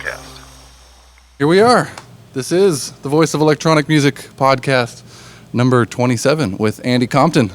podcast. Here we are. This is the Voice of Electronic Music podcast, number 27 with Andy Compton.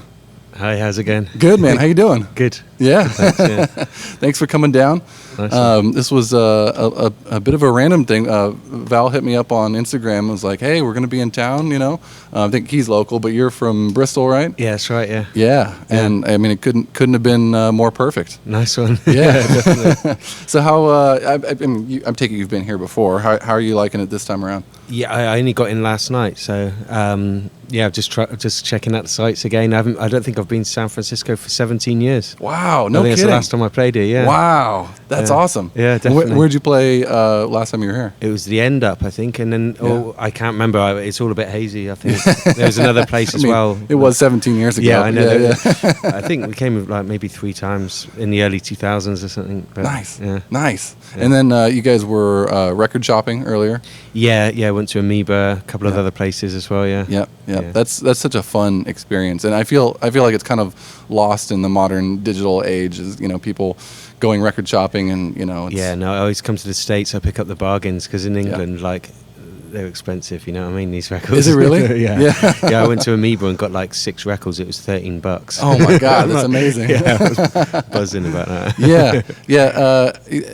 Hi, how's it going? Good, man. How you doing? Good. Yeah. Thanks, yeah. Thanks for coming down. Nice. This was a bit of a random thing. Val hit me up on Instagram and was like, hey, we're going to be in town, you know. I think he's local, but you're from Bristol, right? Yeah, that's right, yeah. Yeah. And, I mean, it couldn't have been more perfect. Nice one. Yeah. Definitely. So how, I'm taking you've been here before. How are you liking it this time around? Yeah, I only got in last night, so yeah, just checking out the sites again. I don't think I've been to San Francisco for 17 years. Wow, no I think kidding. That's the last time I played here, yeah. Wow, that's awesome. Yeah, definitely. Where'd you play last time you were here? It was the End Up, I think, and then, I can't remember. It's all a bit hazy, I think. There was another place as well. It was 17 years ago. Yeah, I know. Yeah. I think we came like maybe 3 times in the early 2000s or something. But, Nice. Yeah. Nice. Yeah. And then you guys were record shopping earlier? Yeah, went to Amoeba, a couple of other places as well, yeah. Yeah. That's such a fun experience, and I feel like it's kind of lost in the modern digital age. Is, you know, people going record shopping, and you know. I always come to the States. I pick up the bargains because in England, like, they're expensive. You know what I mean? These records. Is it really? Yeah. I went to Amoeba and got like 6 records. It was $13. Oh my God, that's amazing. Yeah, I was buzzing about that. Yeah.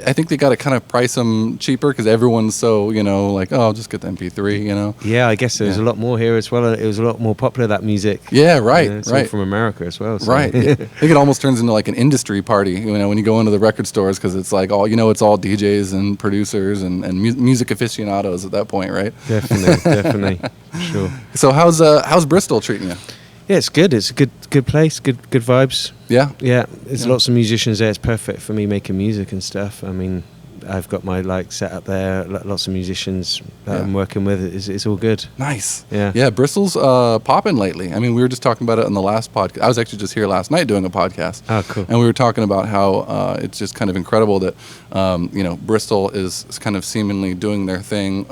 I think they got to kind of price them cheaper because everyone's so, you know, like, oh, I'll just get the MP3, you know. Yeah, I guess there's a lot more here as well. It was a lot more popular, that music. Yeah, right, you know, it's all from America as well. So. Right. I think it almost turns into like an industry party, you know, when you go into the record stores, because it's like all, you know, it's all DJs and producers and music aficionados at that point, right? Definitely, sure. So how's Bristol treating you? Yeah, it's good. It's a good place. Good vibes. Yeah. There's lots of musicians there. It's perfect for me making music and stuff. I mean, I've got my set up there. Lots of musicians that I'm working with. It's all good. Nice. Yeah. Bristol's popping lately. I mean, we were just talking about it on the last podcast. I was actually just here last night doing a podcast. Oh, cool. And we were talking about how it's just kind of incredible that you know, Bristol is kind of seemingly doing their thing.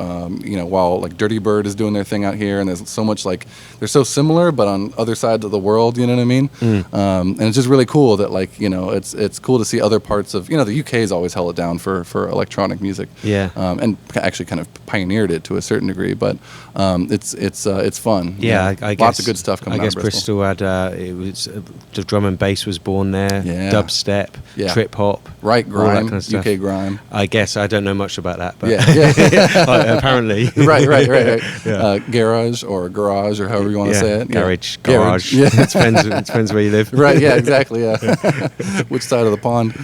You know, while like Dirty Bird is doing their thing out here, and there's so much like they're so similar, but on other sides of the world. You know what I mean? And it's just really cool that, like, you know, it's cool to see other parts of, you know, the UK's always held it down for electronic music, and actually kind of pioneered it to a certain degree, but it's fun. Yeah, I guess lots of good stuff coming out of Bristol had it was the drum and bass was born there, dubstep, trip hop, right, grime, all that kind of stuff. UK grime. I guess I don't know much about that, but apparently, right. Garage or garage or however you want to say it. Garage. Yeah, it depends where you live. Right. Yeah. Exactly. Yeah. Which side of the pond?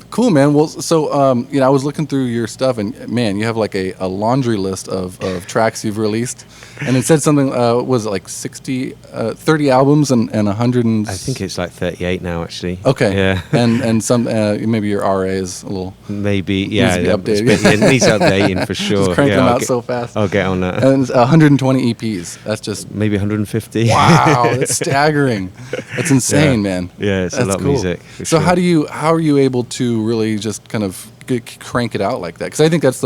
Cool, man. Well, so you know, I was looking through your stuff, and man, you have like a laundry list of tracks you've released, and it said something was it like 30 albums and 100 and I think it's like 38 now, actually. Okay. Yeah. and some maybe your RA is a little maybe needs to be updated. It needs updating for sure. Just crank them out so fast. I'll get on that. And 120 EPs. That's just maybe 150. Wow, that's staggering. That's insane, man. Yeah, it's that's a lot cool. of music. So sure. how are you able to really just kind of crank it out like that? Because I think that's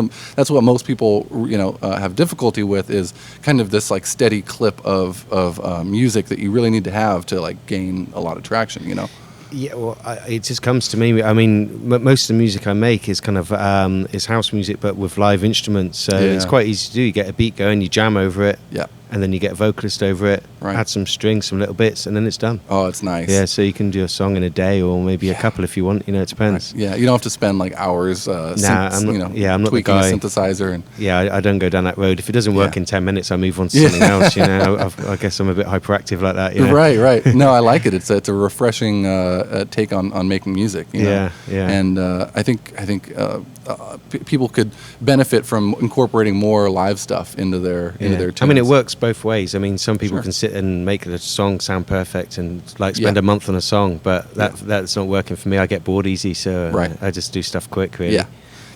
what most people, you know, have difficulty with, is kind of this like steady clip of music that you really need to have to like gain a lot of traction, you know. Yeah, well, it just comes to me. I mean, most of the music I make is kind of is house music, but with live instruments. So it's quite easy to do. You get a beat going, you jam over it, and then you get a vocalist over it, add some strings, some little bits, and then it's done. Oh, it's nice. Yeah, so you can do a song in a day, or maybe a couple if you want. You know, it depends. Right. Yeah, you don't have to spend like hours. I'm not tweaking the guy. a synthesizer. And I don't go down that road. If it doesn't work in 10 minutes, I move on to something else. You know, I guess I'm a bit hyperactive like that. You know? Right. No, I like it. It's a refreshing take on making music. You know? Yeah. And I think people could benefit from incorporating more live stuff into their tunes. I mean, it works both ways. I mean, some people can sit and make the song sound perfect and like spend a month on a song, but that's not working for me. I get bored easy, so I just do stuff quick, really.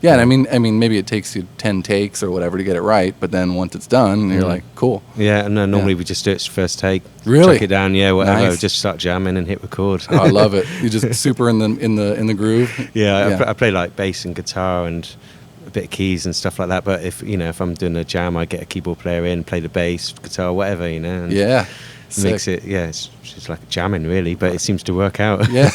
Yeah, and I mean, maybe it takes you 10 takes or whatever to get it right, but then once it's done, you're like, cool. Yeah, and normally we just do it first take. Really? Chuck it down, whatever. Nice. Just start jamming and hit record. Oh, I love it. You just super in the groove. Yeah. I play like bass and guitar and a bit of keys and stuff like that. But if I'm doing a jam, I get a keyboard player in, play the bass, guitar, whatever. And makes it, it's just like jamming really, but it seems to work out. Yeah,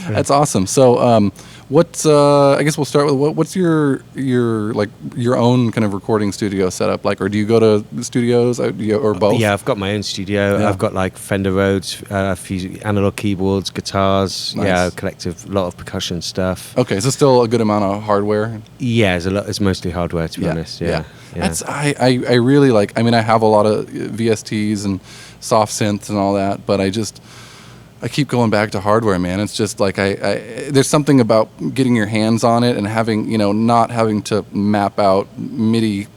that's awesome. So, what's I guess we'll start with what's your like your own kind of recording studio setup like, or do you go to studios or both? Yeah, I've got my own studio. Yeah. I've got like Fender Rhodes, a few analog keyboards, guitars. Nice. Yeah, collective, lot of percussion stuff. Okay, so still a good amount of hardware. Yeah, it's mostly hardware to be honest. Yeah. That's I really like. I mean, I have a lot of VSTs and soft synths and all that, but I keep going back to hardware, man. It's just like there's something about getting your hands on it and having, not having to map out MIDI,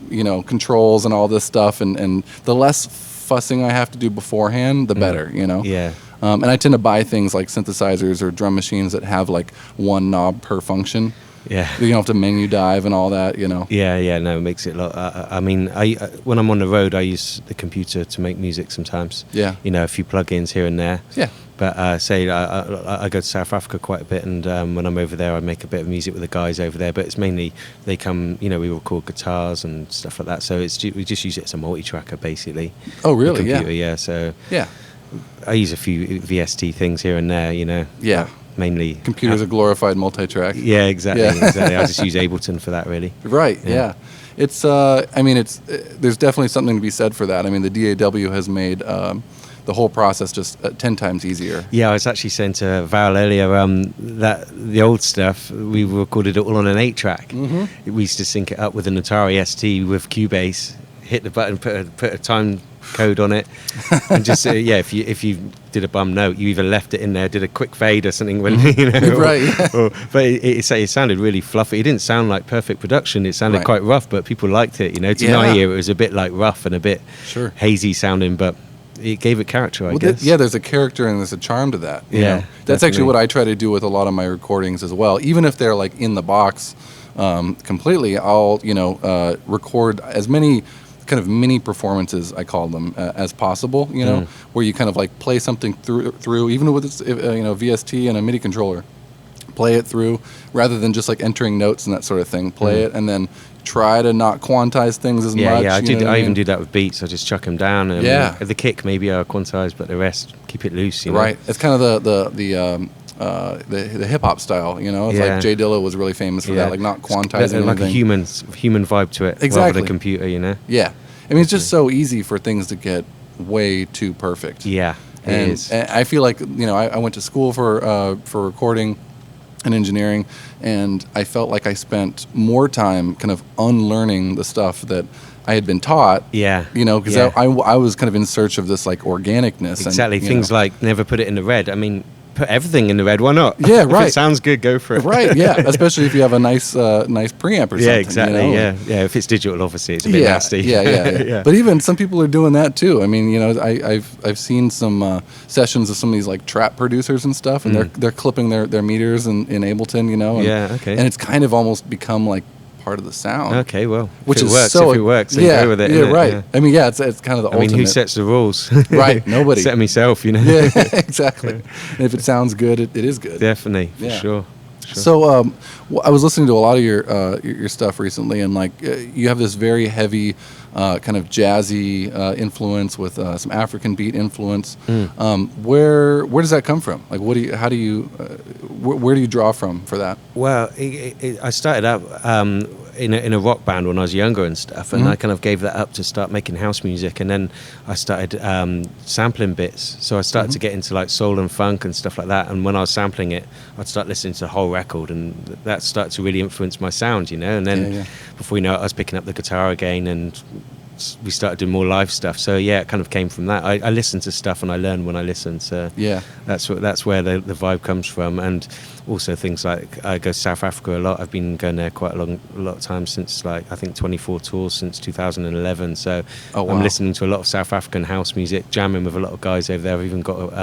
controls and all this stuff, and the less fussing I have to do beforehand, the better, Yeah. And I tend to buy things like synthesizers or drum machines that have like one knob per function. Yeah. You don't have to menu dive and all that, Yeah, no, it makes it a lot. I mean, when I'm on the road, I use the computer to make music sometimes. Yeah. A few plugins here and there. Yeah. But say I go to South Africa quite a bit, and when I'm over there, I make a bit of music with the guys over there. But it's mainly they come, we record guitars and stuff like that. So we just use it as a multi-tracker basically. Oh, really? The computer, yeah. So yeah, I use a few VST things here and there, Yeah. Mainly computers are glorified multi-track. Yeah, exactly. Yeah. Exactly. I just use Ableton for that, really. Right. Yeah. It's. I mean, there's definitely something to be said for that. I mean, the DAW has made the whole process just 10 times easier. Yeah, I was actually saying to Val earlier that the old stuff, we recorded it all on an 8-track. Mm-hmm. We used to sync it up with an Atari ST with Cubase, hit the button, put a time code on it, and just if you did a bum note, you either left it in there, did a quick fade or something, when right. But it sounded really fluffy. It didn't sound like perfect production. It sounded quite rough, but people liked it. To my ear, it was a bit like rough and a bit hazy sounding, but it gave it character, I guess. There's a character and there's a charm to that. Yeah, that's definitely. Actually what I try to do with a lot of my recordings as well. Even if they're like in the box completely, I'll record as many kind of mini performances, I call them, as possible. Where you kind of like play something through even with VST and a MIDI controller, play it through rather than just like entering notes and that sort of thing. Play it and then try to not quantize things as much. Yeah, I even do that with beats. I just chuck them down. And the kick maybe I quantize, but the rest keep it loose. Right. It's kind of the hip hop style. It's like Jay Dilla was really famous for that, like not quantizing like anything. a human vibe to it, exactly. rather than computer. Yeah. I mean, it's just so easy for things to get way too perfect. Yeah, and I feel like I went to school for recording and engineering, and I felt like I spent more time kind of unlearning the stuff that I had been taught. Yeah. Because I was kind of in search of this like organicness. Exactly. And, things like never put it in the red. I mean, put everything in the red. Why not? Yeah, right. If it sounds good, go for it. Right. Yeah. Especially if you have a nice preamp or something. Yeah. Exactly. Yeah. If it's digital, obviously, it's a bit nasty. Yeah. But even some people are doing that too. I mean, I've seen some sessions of some of these like trap producers and stuff, and they're clipping their meters in Ableton. Okay. And it's kind of almost become like part of the sound. Okay, well, which if is works, so if it works, then go with it. Yeah, right. Yeah. I mean, it's kind of the ultimate. I mean, who sets the rules? Right, nobody. Set myself, Yeah, exactly. And if it sounds good, it is good. Definitely, for sure. So, I was listening to a lot of your stuff recently, and like you have this very heavy kind of jazzy influence with some African beat influence. Where does that come from? Like, where do you draw from for that? Well, I started out in a rock band when I was younger and stuff, and I kind of gave that up to start making house music, and then I started sampling bits. So I started to get into like soul and funk and stuff like that, and when I was sampling it, I'd start listening to the whole record, and that started to really influence my sound, and then before you know it, I was picking up the guitar again, and we started doing more live stuff. So it kind of came from that. I listen to stuff and I learn when I listen. So that's where the vibe comes from. And also things like I go to South Africa a lot. I've been going there quite a lot of times since I think 24 tours since 2011. So I'm listening to a lot of South African house music, jamming with a lot of guys over there. I've even got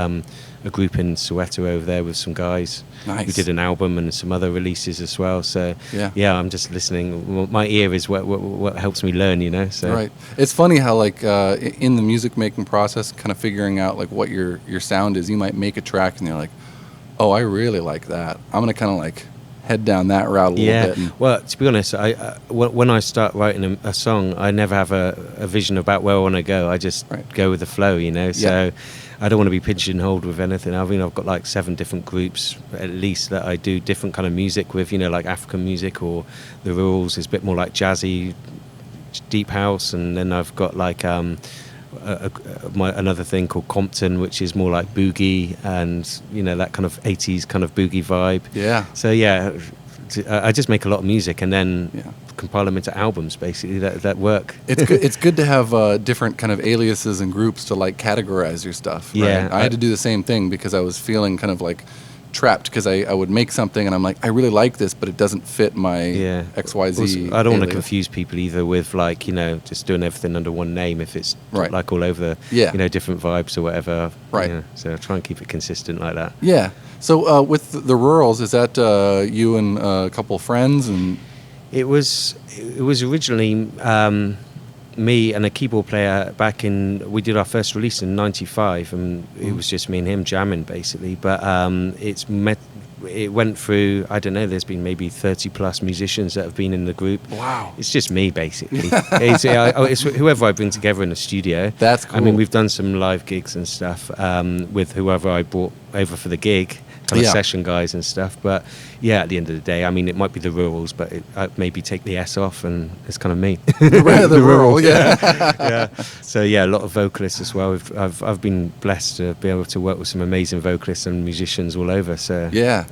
a group in Soweto over there with some guys. Nice. We did an album and some other releases as well. So I'm just listening. My ear is what helps me learn, So right. It's funny how in the music making process, kind of figuring out like what your sound is. You might make a track and you're like, oh, I really like that. I'm gonna kind of like head down that route a little bit. Well, to be honest, when I start writing a song, I never have a vision about where I want to go. I just go with the flow, you know. So I don't want to be pigeonholed with anything. I mean, I've got like 7 different groups at least that I do different kind of music with, you know, like African music, or the Rurals is a bit more like jazzy, deep house, and then I've got like another thing called Compton, which is more like boogie and, you know, that kind of 80s kind of boogie vibe. Yeah. So yeah, I just make a lot of music and then compile them into albums, basically, that work. It's good to have different kind of aliases and groups to like categorize your stuff. Right? Yeah, I had to do the same thing because I was feeling kind of like trapped, because I would make something and I'm like, I really like this, but it doesn't fit my XYZ. Also, I don't want to confuse people either with, like, you know, just doing everything under one name if it's like all over, you know, different vibes or whatever. Right. You know, so I try and keep it consistent like that. Yeah. So with the Rurals, is that you and a couple friends? And it was originally me and a keyboard player we did our first release in 95, and it was just me and him jamming basically, but it went through, I don't know, there's been maybe 30 plus musicians that have been in the group. Wow. It's just me basically. It's whoever I bring together in the studio. That's cool. I mean, we've done some live gigs and stuff with whoever I brought over for the gig, kind of session guys and stuff, but at the end of the day, I mean, it might be the Rurals, but I maybe take the S off and it's kind of me. the Rural, yeah. So a lot of vocalists as well. I've been blessed to be able to work with some amazing vocalists and musicians all over. So yeah.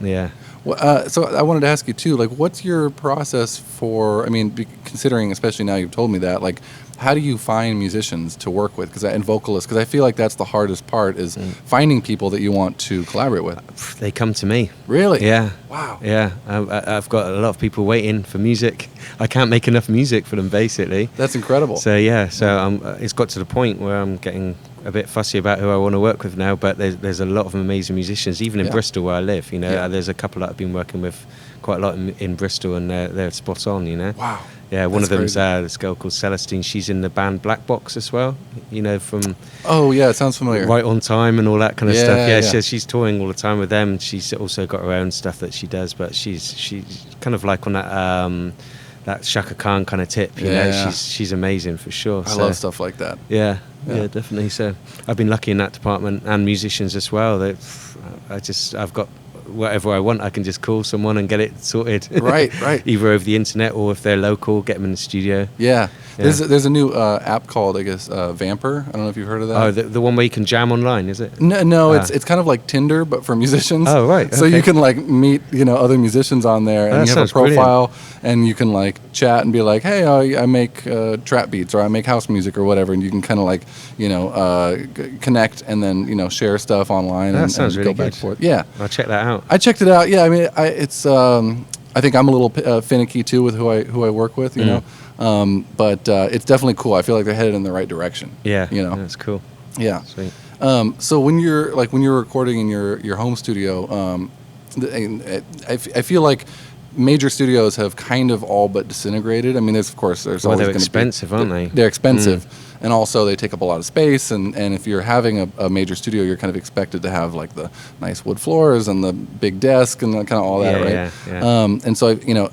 Well, so I wanted to ask you too, like, what's your process for? I mean, considering, especially now you've told me that, like, how do you find musicians to work with, and vocalists? Because I feel like that's the hardest part, is finding people that you want to collaborate with. They come to me. Really? Yeah. Wow. Yeah. I've got a lot of people waiting for music. I can't make enough music for them, basically. That's incredible. So it's got to the point where I'm getting a bit fussy about who I want to work with now, but there's a lot of amazing musicians, even in Bristol where I live, you know. There's a couple that I've been working with quite a lot in Bristol, and they're spot on, you know. Wow. Yeah, one of them's this girl called Celestine. She's in the band Black Box as well, you know, from... Oh, yeah, it sounds familiar. Right on Time and all that kind of stuff. Yeah. She's touring all the time with them. She's also got her own stuff that she does, but she's kind of like on that Shaka Khan kind of tip, you know. She's amazing for sure. I love stuff like that. Yeah, definitely. So I've been lucky in that department, and musicians as well. I've got whatever I want, I can just call someone and get it sorted. Right. Either over the internet, or if they're local, get them in the studio. Yeah. There's a new app called, I guess, Vamper. I don't know if you've heard of that. Oh, the one where you can jam online, is it? No, it's kind of like Tinder, but for musicians. Oh, right. So you can like meet, you know, other musicians on there, and you have a profile, and you can like chat and be like, hey, I make trap beats, or I make house music, or whatever, and you can kind of like, you know, connect and then, you know, share stuff online and really go back and forth. Yeah, I'll check that out. I checked it out. Yeah, I mean, it's. I think I'm a little finicky too with who I work with, you know. But it's definitely cool. I feel like they're headed in the right direction. Yeah, you know, that's cool. Yeah. Sweet. So when you're recording in your home studio, I feel like major studios have kind of all but disintegrated. I mean, there's always they're going to be expensive, aren't they? They're expensive, and also they take up a lot of space. And if you're having a major studio, you're kind of expected to have like the nice wood floors and the big desk and kind of all that, right? Yeah. And so, you know,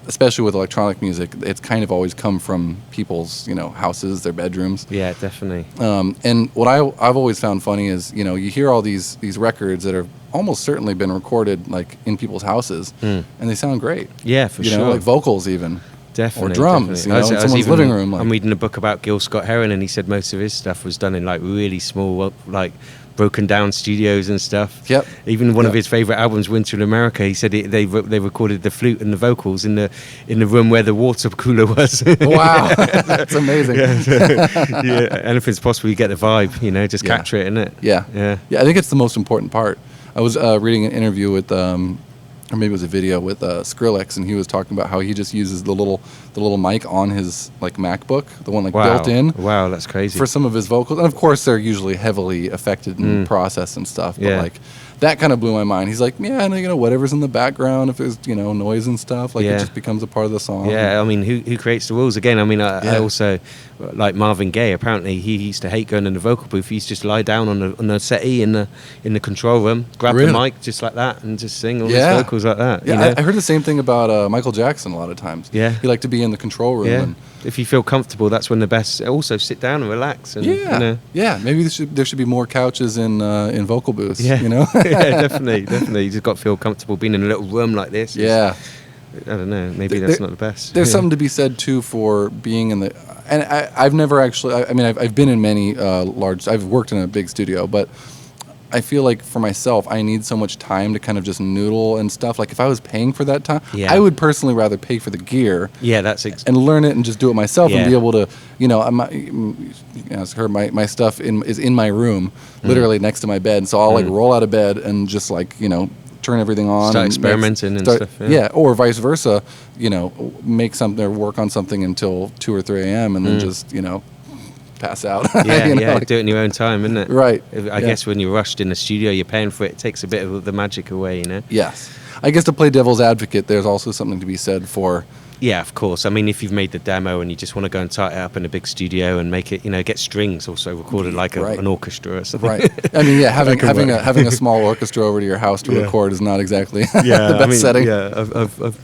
especially with electronic music, it's kind of always come from people's, you know, houses, their bedrooms. Yeah, definitely. And what I've always found funny is, you know, you hear all these records that have almost certainly been recorded like in people's houses, and they sound great. Yeah, for sure. You know, like vocals even. Definitely. Or drums, definitely. You know, in someone's living room. I'm reading a book about Gil Scott-Heron, and he said most of his stuff was done in like really small, like broken down studios and stuff. Yep. Even one of his favorite albums, Winter in America, he said they recorded the flute and the vocals in the room where the water cooler was. Wow, that's amazing. Anything's possible. You get the vibe, you know, just capture it, innit? Yeah. I think it's the most important part. I was reading an interview with, or maybe it was a video with Skrillex, and he was talking about how he just uses the little mic on his like MacBook, the one like built in. Wow, that's crazy. For some of his vocals, and of course they're usually heavily affected and processed and stuff. But like that kind of blew my mind. He's like, yeah, and whatever's in the background, if there's noise and stuff, like it just becomes a part of the song. Yeah, I mean, who creates the rules again? I mean, I also like Marvin Gaye. Apparently, he used to hate going in the vocal booth. He used to just lie down on the settee in the control room, grab the mic just like that, and just sing all his vocals like that. Yeah, I heard the same thing about Michael Jackson a lot of times. Yeah, he liked to be in the control room. Yeah. And if you feel comfortable, that's when the best. Also, sit down and relax. And, maybe there should be more couches in vocal booths. Yeah, yeah, definitely. You just got to feel comfortable being in a little room like this. Yeah, I don't know. Maybe that's not the best. There's something to be said too for being in the. And I've never actually. I mean, I've been in many large. I've worked in a big studio, but I feel like for myself, I need so much time to kind of just noodle and stuff. Like if I was paying for that time, I would personally rather pay for the gear. Yeah, and learn it and just do it myself and be able to, my stuff is in my room, literally next to my bed. So I'll like roll out of bed and just like turn everything on, start experimenting and stuff. Or vice versa. Make something or work on something until 2 or 3 a.m. and then just pass out. Do it in your own time, isn't it? Right. I guess when you're rushed in the studio, you're paying for it. It takes a bit of the magic away, Yes. I guess to play devil's advocate, there's also something to be said for. Yeah, of course. I mean, if you've made the demo and you just want to go and tight it up in a big studio and make it, get strings also recorded like an orchestra or something. Right. I mean, having a small orchestra over to your house to record is not exactly the best setting. Yeah,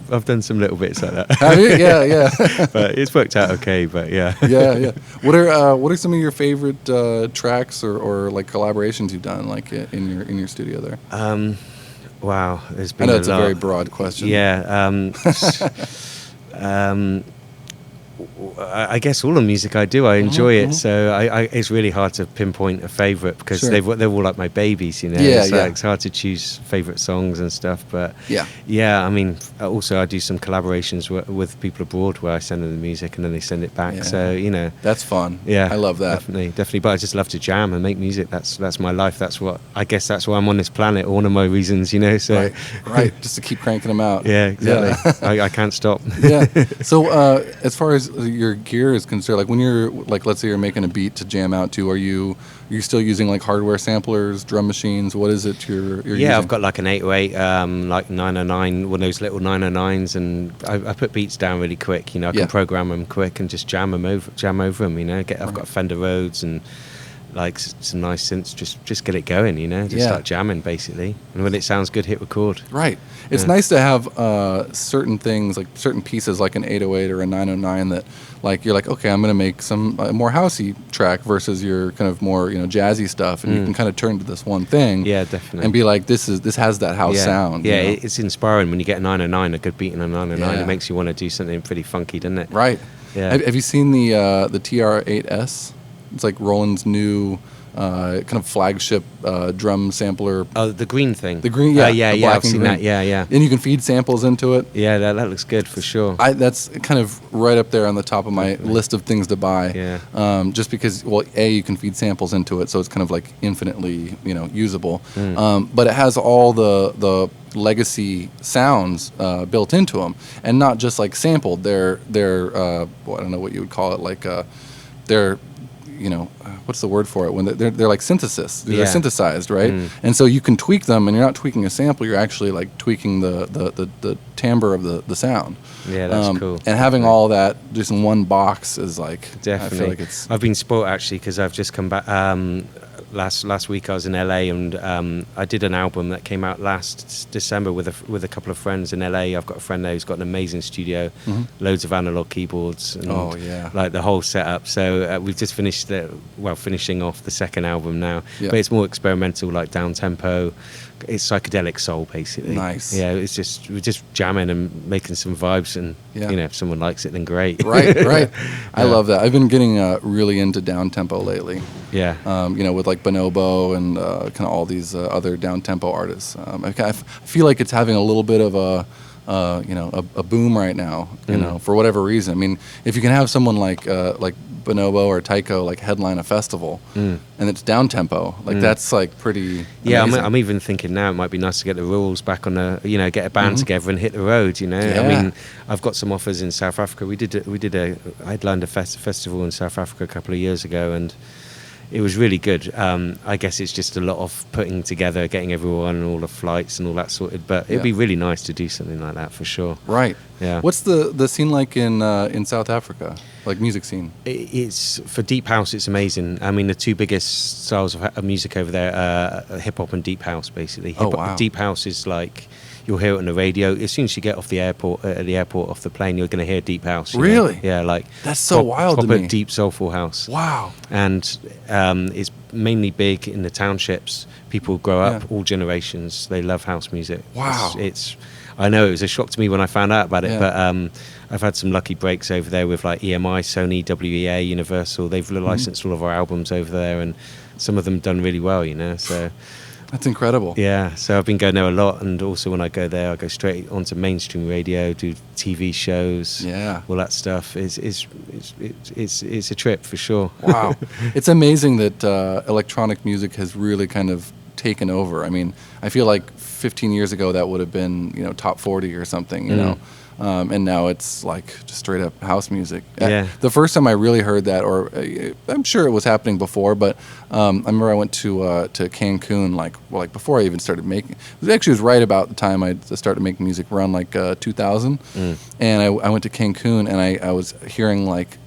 I've done some little bits like that. Have you? Yeah. But it's worked out okay. But yeah. Yeah. What are some of your favorite tracks or like collaborations you've done like in your studio there? Wow, there's been. I know it's a very broad question. Yeah. I guess all the music I do, I enjoy it. So it's really hard to pinpoint a favourite because they're all like my babies, It's hard to choose favourite songs and stuff. But I mean, also I do some collaborations with people abroad where I send them the music and then they send it back. So that's fun. Yeah, I love that. Definitely. But I just love to jam and make music. That's my life. That's why I'm on this planet. One of my reasons, So right, just to keep cranking them out. Yeah, exactly. I can't stop. Yeah. So as far as your gear is concerned, like when you're like, let's say you're making a beat to jam out to, are you still using like hardware samplers, drum machines? What is it you're using? I've got like an 808, like 909, one of those little 909s, and I put beats down really quick. I can program them quick and just jam over them. I've got Fender Rhodes and like some nice synths, just get it going, start jamming basically, and when it sounds good, hit record. Right. It's nice to have certain things, like certain pieces like an 808 or a 909 that like you're like, okay, I'm going to make some more housey track versus your kind of more jazzy stuff, and you can kind of turn to this one thing, definitely, and be like, this has that house sound. It's inspiring when you get a 909, a good beat in a 909. It makes you want to do something pretty funky, doesn't it? Right. Have you seen the TR-8S? It's like Roland's new kind of flagship drum sampler. Oh, the green thing. The green, I've seen that. Yeah. And you can feed samples into it. Yeah, that looks good for sure. That's kind of right up there on the top of my list of things to buy. Yeah. Just because, you can feed samples into it, so it's kind of like infinitely, usable. But it has all the legacy sounds built into them, and not just like sampled. They're I don't know what you would call it, like they're what's the word for it when they're like synthesis. They're synthesized, right? And so you can tweak them, and you're not tweaking a sample. You're actually like tweaking the timbre of the sound. Yeah, that's cool. And having all that just in one box is like definitely. I feel like it's. I've been spoiled actually because I've just come back. Last week I was in LA and I did an album that came out last December with a couple of friends in LA. I've got a friend there who's got an amazing studio, loads of analog keyboards, and like the whole setup. So we've just finishing off the second album now, but it's more experimental, like down tempo. It's psychedelic soul basically. Nice. Yeah, we're just jamming and making some vibes, and if someone likes it, then great. Right. I love that. I've been getting really into down tempo lately. Yeah. With like Bonobo and kind of all these other down tempo artists. I feel like it's having a little bit of a boom right now. For whatever reason. I mean, if you can have someone like Bonobo or Tycho like headline a festival, and it's down tempo, like that's like pretty. Yeah, amazing. I'm even thinking now it might be nice to get the rules back on get a band together and hit the road. I mean, I've got some offers in South Africa. I headlined a festival in South Africa a couple of years ago, and it was really good. I guess it's just a lot of putting together, getting everyone and all the flights and all that sorted. But it'd be really nice to do something like that for sure. Right. Yeah. What's the scene like in South Africa? Like music scene? It's for deep house. It's amazing. I mean, the two biggest styles of music over there are hip hop and deep house, basically. Wow. Deep house is like, you'll hear it on the radio. As soon as you get off the airport, off the plane, you're going to hear deep house. Really? Know? Yeah, like that's so wild to me. Deep soulful house. Wow. And it's mainly big in the townships. People grow up, all generations. They love house music. Wow. It's I know it was a shock to me when I found out about it, but I've had some lucky breaks over there with like EMI, Sony, WEA, Universal. They've licensed all of our albums over there, and some of them done really well, you know. So that's incredible. Yeah, so I've been going there a lot, and also when I go there, I go straight onto mainstream radio, do TV shows, all that stuff. It's a trip for sure. Wow, it's amazing that electronic music has really kind of taken over. I mean, I feel like 15 years ago that would have been, you know, top 40 or something, you know. And now it's like just straight up house music. Yeah. The first time I really heard that, or I'm sure it was happening before, but I remember I went to Cancun like before I even started making. It was right about the time I started making music, around like 2000. And I went to Cancun, and I was hearing like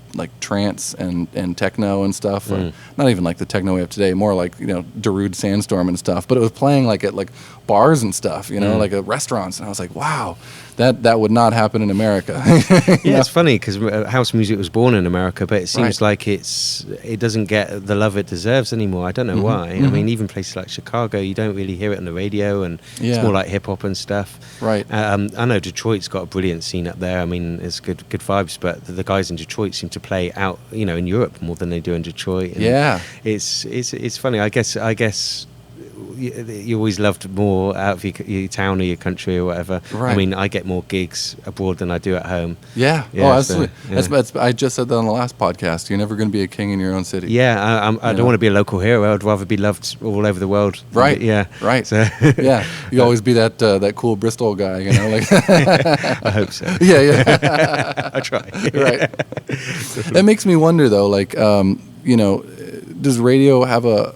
trance and techno and stuff. Not even like the techno we have today, more like, you know, Darude Sandstorm and stuff. But it was playing like at like bars and stuff, you know, like at restaurants. And I was like, wow, that would not happen in America. Yeah, it's funny because house music was born in America, but it seems like it doesn't get the love it deserves anymore. I don't know why. I mean, even places like Chicago, you don't really hear it on the radio, and it's more like hip hop and stuff. Right. I know Detroit's got a brilliant scene up there. I mean, it's good vibes, but the guys in Detroit seem to play out, you know, in Europe more than they do in Detroit. And it's funny. I guess you always loved more out of your town or your country or whatever. Right. I mean, I get more gigs abroad than I do at home. Yeah. Oh, absolutely. So, I just said that on the last podcast. You're never going to be a king in your own city. Yeah, I don't want to be a local hero. I'd rather be loved all over the world. Right. Yeah. Right. So, yeah. You always be that cool Bristol guy, you know? Like I hope so. Yeah. I try. Right. That makes me wonder, though, like, you know, does radio have a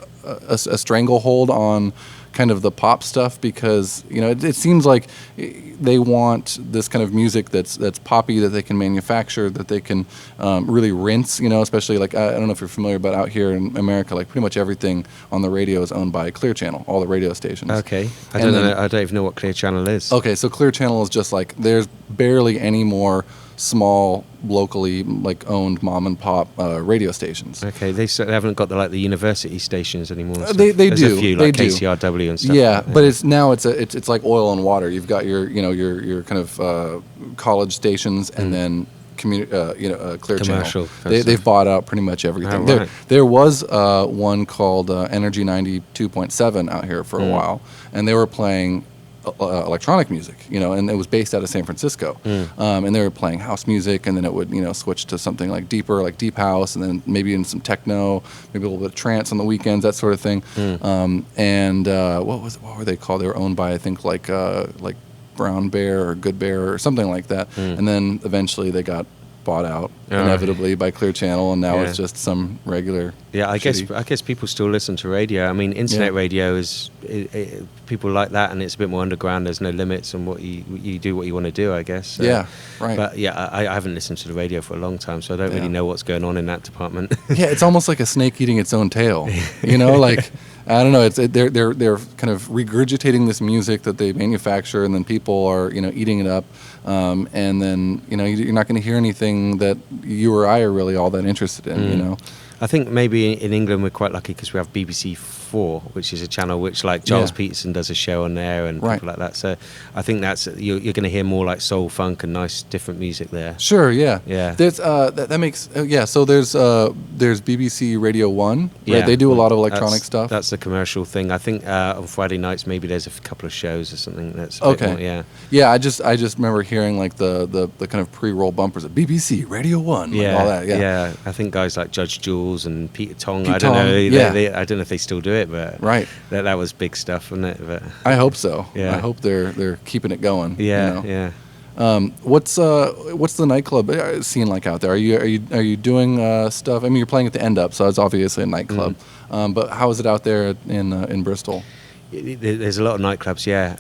stranglehold on kind of the pop stuff? Because, you know, it seems like they want this kind of music that's poppy, that they can manufacture, that they can really rinse, you know, especially like, I don't know if you're familiar, but out here in America, like pretty much everything on the radio is owned by Clear Channel, all the radio stations. Okay. I don't even know what Clear Channel is. Okay, so Clear Channel is just like, there's barely any more small, locally like owned mom and pop radio stations. Okay, they haven't got the university stations anymore. They There's do. a few like KCRW and stuff. Yeah, but it's like oil and water. You've got your kind of college stations, and then Clear Commercial Channel. They've bought out pretty much everything. Oh, right. There was one called Energy 92.7 out here for a while, and they were playing electronic music, you know, and it was based out of San Francisco. And they were playing house music, and then it would, you know, switch to something like deeper, like deep house, and then maybe in some techno, maybe a little bit of trance on the weekends, that sort of thing. And what were they called? They were owned by, I think, like Brown Bear or Good Bear or something like that. And then eventually they got bought out inevitably by Clear Channel, and now it's just some regular. Yeah, I guess people still listen to radio. I mean, internet radio is people like that, and it's a bit more underground. There's no limits on what you do, what you want to do, I guess. So, yeah, right. But yeah, I haven't listened to the radio for a long time, so I don't really know what's going on in that department. Yeah, it's almost like a snake eating its own tail. You know, like. I don't know. They're kind of regurgitating this music that they manufacture, and then people are, you know, eating it up, and then, you know, you're not going to hear anything that you or I are really all that interested in. You know. I think maybe in England we're quite lucky because we have BBC 4, which is a channel which, like, Giles Peterson does a show on there and people like that. So I think that's you're going to hear more like soul, funk, and nice different music there. Sure, yeah. There's that makes So there's BBC Radio 1. Right? Yeah, they do a lot of electronic stuff. That's the commercial thing. I think on Friday nights maybe there's a couple of shows or something. That's a bit more, Yeah, I just remember hearing like the kind of pre-roll bumpers of BBC Radio 1. Yeah, like all that. Yeah. I think guys like Judge Jules and Peter Tong. I don't know. I don't know if they still do it, but that was big stuff, wasn't it? But I hope so. Yeah. I hope they're keeping it going. Yeah, you know? yeah. What's the nightclub scene like out there? Are you doing stuff? I mean, you're playing at the End Up, so it's obviously a nightclub. But how is it out there in Bristol? There's a lot of nightclubs, yeah.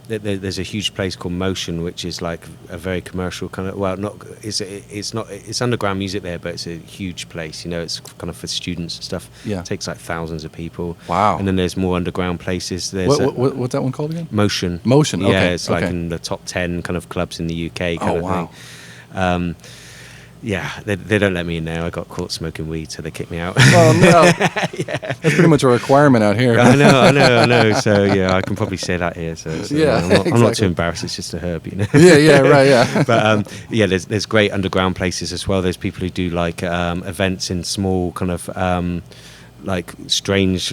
There's a huge place called Motion, which is like a very commercial kind of. Well, it's underground music there, but it's a huge place. You know, it's kind of for students and stuff. Yeah, it takes like thousands of people. Wow. And then there's more underground places. There's what's that one called again? Motion. Motion. Okay. Yeah, it's like in the top 10 kind of clubs in the UK. Kind of thing. Yeah, they don't let me in there. I got caught smoking weed, so they kicked me out. Oh no, that's pretty much a requirement out here. I know. So yeah, I can probably say that here. So I'm not too embarrassed. It's just a herb, you know. Yeah, right, yeah. But there's great underground places as well. There's people who do like events in small kind of like strange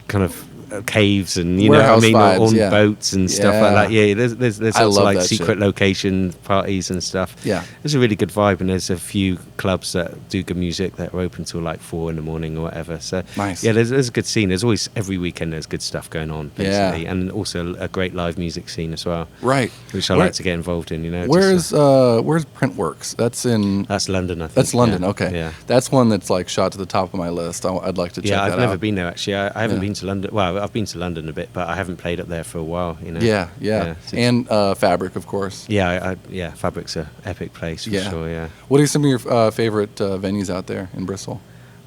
kind of caves and Warehouse vibes, on boats and stuff like that. Yeah, there's lots of like secret shit. Location parties and stuff. Yeah, there's a really good vibe, and there's a few clubs that do good music that are open till like 4 a.m. or whatever. So nice. Yeah, there's a good scene. There's always every weekend there's good stuff going on. Basically. Yeah, and also a great live music scene as well. Right, which I like to get involved in. You know, where's Printworks? That's London, I think. That's London. Yeah. Okay, yeah, that's one that's like shot to the top of my list. I'd like to check that out. Yeah, I've never been there actually. I haven't been to London. Well, I've been to London a bit, but I haven't played up there for a while. You know. Yeah. And Fabric, of course. Yeah, Fabric's a epic place for sure. Yeah. What are some of your favorite venues out there in Bristol?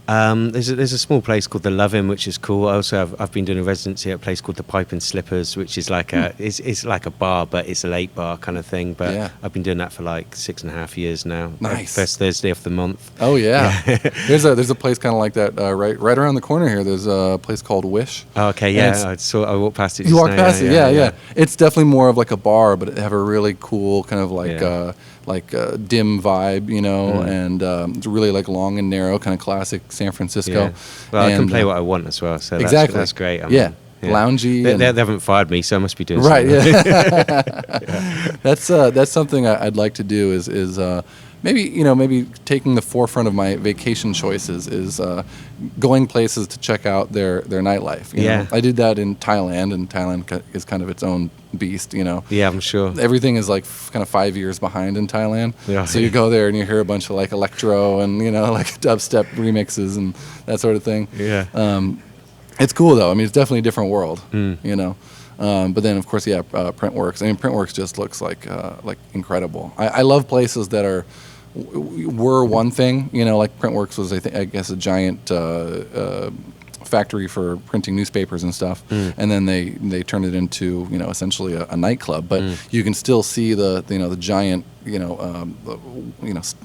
There's a small place called the Lovin', which is cool. I've been doing a residency at a place called the Pipe and Slippers, which is like it's like a bar, but it's a late bar kind of thing. But I've been doing that for like 6.5 years now. Nice. First Thursday of the month. Oh yeah. There's a place kind of like that right around the corner here. There's a place called Wish. Oh, okay, yeah. I walked past it. You walked past it, yeah. It's definitely more of like a bar, but it have a really cool kind of like dim vibe, you know, and it's really like long and narrow, kind of classic San Francisco. Yeah. Well, I can play what I want as well, so exactly. That's great. Loungy. They haven't fired me, so I must be doing right. Something. Yeah. That's something I'd like to do is maybe taking the forefront of my vacation choices is going places to check out their nightlife. You know? I did that in Thailand, and Thailand is kind of its own beast, you know. Yeah, I'm sure. Everything is like kind of 5 years behind in Thailand. Yeah. So you go there and you hear a bunch of like electro and, you know, like dubstep remixes and that sort of thing. Yeah. It's cool though. I mean, it's definitely a different world, you know. But then of course, Printworks. I mean, Printworks just looks like incredible. I love places that were one thing, you know, like Printworks was, I guess, a giant factory for printing newspapers and stuff, and then they turned it into, you know, essentially a nightclub. But you can still see the giant,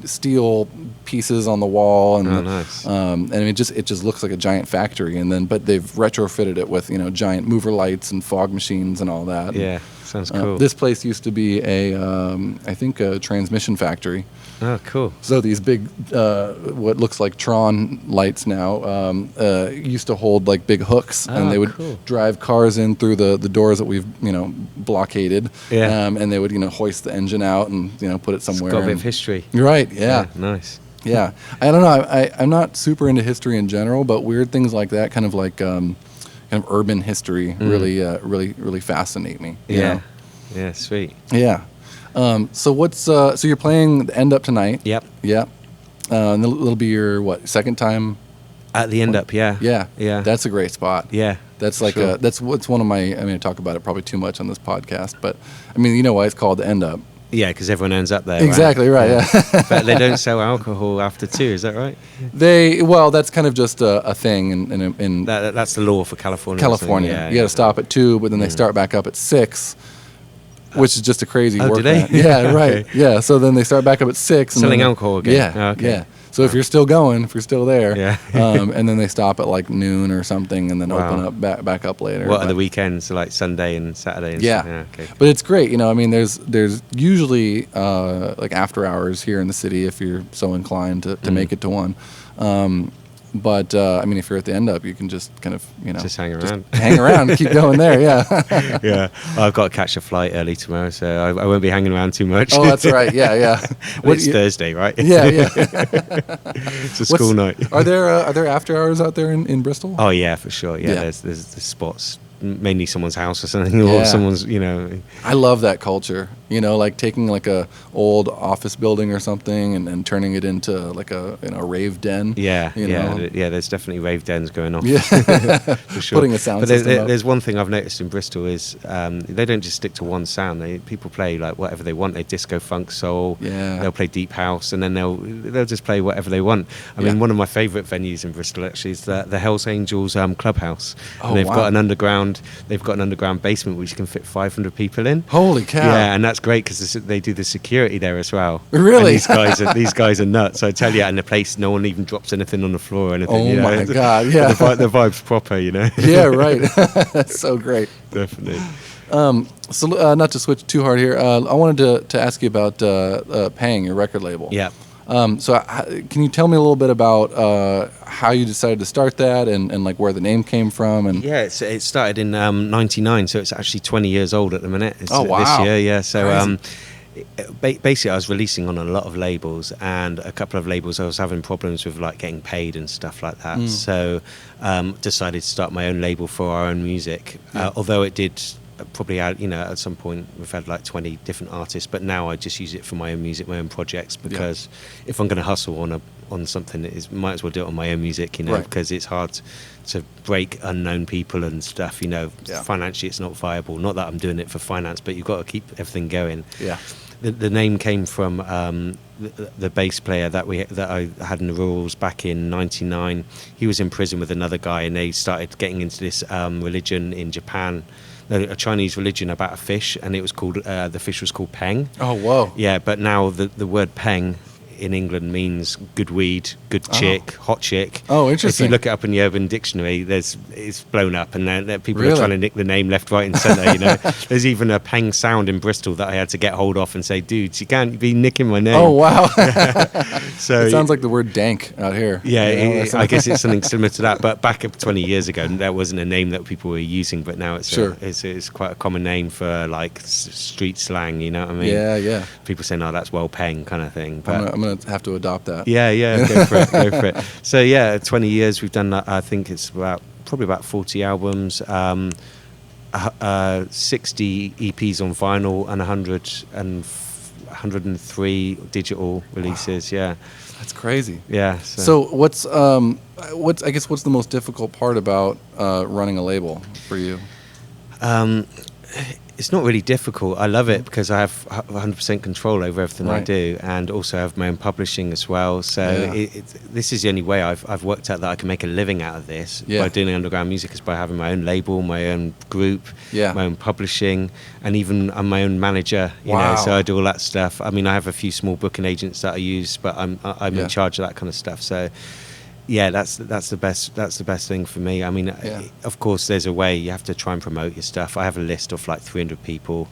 steel pieces on the wall, and nice. And it just looks like a giant factory. And then, but they've retrofitted it with, you know, giant mover lights and fog machines and all that. Yeah, sounds cool. This place used to be I think a transmission factory. Oh, cool. So these big, what looks like Tron lights now, used to hold like big hooks, and they would drive cars in through the doors that we've, you know, blockaded. Yeah. And they would, you know, hoist the engine out and, you know, put it somewhere. It's got a bit of history. You're right. Yeah. Nice. Yeah. I don't know. I'm not super into history in general, but weird things like that, kind of like kind of urban history, really fascinate me. You know? Yeah. Sweet. Yeah. So so you're playing the End Up tonight? Yep. Yep. And it'll be your second time at the End Up? Yeah. That's a great spot. Yeah, that's like that's one of my, I mean, I talk about it probably too much on this podcast, but I mean, you know why it's called the End Up? Yeah, because everyone ends up there. Exactly right. Yeah. But they don't sell alcohol after 2. Is that right? That's kind of just a thing in that's the law for California. You got to stop at 2, but then they start back up at 6. Which is just a crazy work. Do they? Yeah, right. Okay. Yeah, so then they start back up at 6. And selling alcohol again? Yeah. Okay. Yeah. So if you're still there, and then they stop at like noon or something, and then open up back up later. What are the weekends, so like Sunday and Saturday? And yeah. Okay. But it's great, you know. I mean, there's usually like after hours here in the city if you're so inclined to make it to one. But I mean, if you're at the End Up, you can just kind of, you know, just hang around, and keep going there. Yeah. Yeah. Well, I've got to catch a flight early tomorrow, so I won't be hanging around too much. Oh, that's right. Yeah. It's Thursday, right? Yeah. It's a school night. Are there after hours out there in Bristol? Oh yeah, for sure. Yeah. Yeah. There's the spots mainly someone's house or something, or someone's, you know. I love that culture. You know, like taking like a old office building or something and turning it into like a rave den. Yeah, you know? yeah. There's definitely rave dens going on. Yeah, for sure. Putting a sound but system up. There's one thing I've noticed in Bristol is they don't just stick to one sound. People play like whatever they want. They disco, funk, soul. Yeah. They'll play deep house, and then they'll just play whatever they want. I mean, one of my favourite venues in Bristol actually is the Hells Angels Clubhouse. Oh, and they've wow. got an underground. They've got an underground basement which can fit 500 people in. Holy cow! Yeah, and that's great because they do the security there as well. Really? And these guys are nuts. I tell you, and the place, no one even drops anything on the floor or anything. Oh, you know? my God, yeah. The vibe's proper, you know. Yeah, right. That's so great. Definitely. So not to switch too hard here, I wanted to ask you about Peng, your record label. Yeah. Can you tell me a little bit about how you decided to start that and like where the name came from? And yeah, it started in '99, so it's actually 20 years old at the minute. Oh, wow. This year, yeah. So Crazy. basically, I was releasing on a lot of labels, and a couple of labels I was having problems with, like getting paid and stuff like that. So decided to start my own label for our own music. Although it did probably out, at some point we've had like 20 different artists, but now I just use it for my own music, my own projects, because if I'm going to hustle on something, might as well do it on my own music, Right. because it's hard to break unknown people and stuff. Financially it's not viable. Not that I'm doing it for finance, but you've got to keep everything going. Yeah. The name came from the bass player that I had in the Rules back in '99. He was in prison with another guy, and they started getting into this religion in Japan, a Chinese religion about a fish, and it was called the fish was called Peng. Oh, whoa. Yeah, but now the word Peng in England means good weed, good chick, hot chick. Oh, interesting. If you look it up in the Urban Dictionary, it's blown up, and people Really? are trying to nick the name left, right, and centre. There's even a Peng sound in Bristol that I had to get hold of and say, dudes, you can't be nicking my name. Oh, wow. So it sounds like the word dank out here. Yeah, I guess it's something similar to that. But back up 20 years ago, that wasn't a name that people were using, but now it's it's quite a common name for like street slang. You know what I mean? Yeah. People say, "No, that's well Peng," kind of thing. But I'm gonna have to adopt that. yeah, go for it. So yeah, 20 years we've done that. I think it's probably about 40 albums, 60 EPs on vinyl, and 103 digital releases. Wow. Yeah, that's crazy. Yeah. So what's the most difficult part about running a label for you? It's not really difficult. I love it because I have 100% control over everything I do, and also have my own publishing as well. So this is the only way I've worked out that I can make a living out of this by doing underground music, is by having my own label, my own group, my own publishing, and even I'm my own manager. You know, so I do all that stuff. I mean, I have a few small booking agents that I use, but I'm in charge of that kind of stuff. So. Yeah, that's the best thing for me. I mean, of course, there's a way you have to try and promote your stuff. I have a list of like 300 people,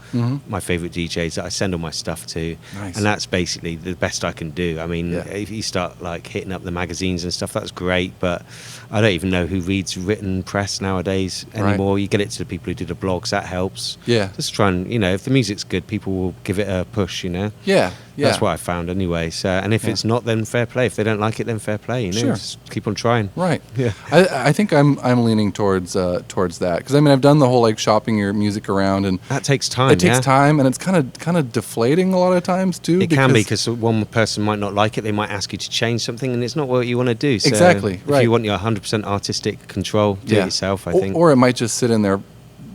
my favorite DJs that I send all my stuff to, and that's basically the best I can do. I mean, if you start like hitting up the magazines and stuff, that's great, but I don't even know who reads written press nowadays anymore. Right. You get it to the people who do the blogs, that helps. Yeah, just try and if the music's good, people will give it a push. Yeah. That's what I found anyway. So, and if it's not, then fair play. If they don't like it, then fair play. Just keep on trying. Right. Yeah. I think I'm leaning towards that, because I mean I've done the whole like shopping your music around, and that takes time. It takes time, and it's kind of deflating a lot of times too. It can be, because one person might not like it. They might ask you to change something, and it's not what you want to do. So exactly. If you want your 100% artistic control, do it yourself. I think. Or it might just sit in their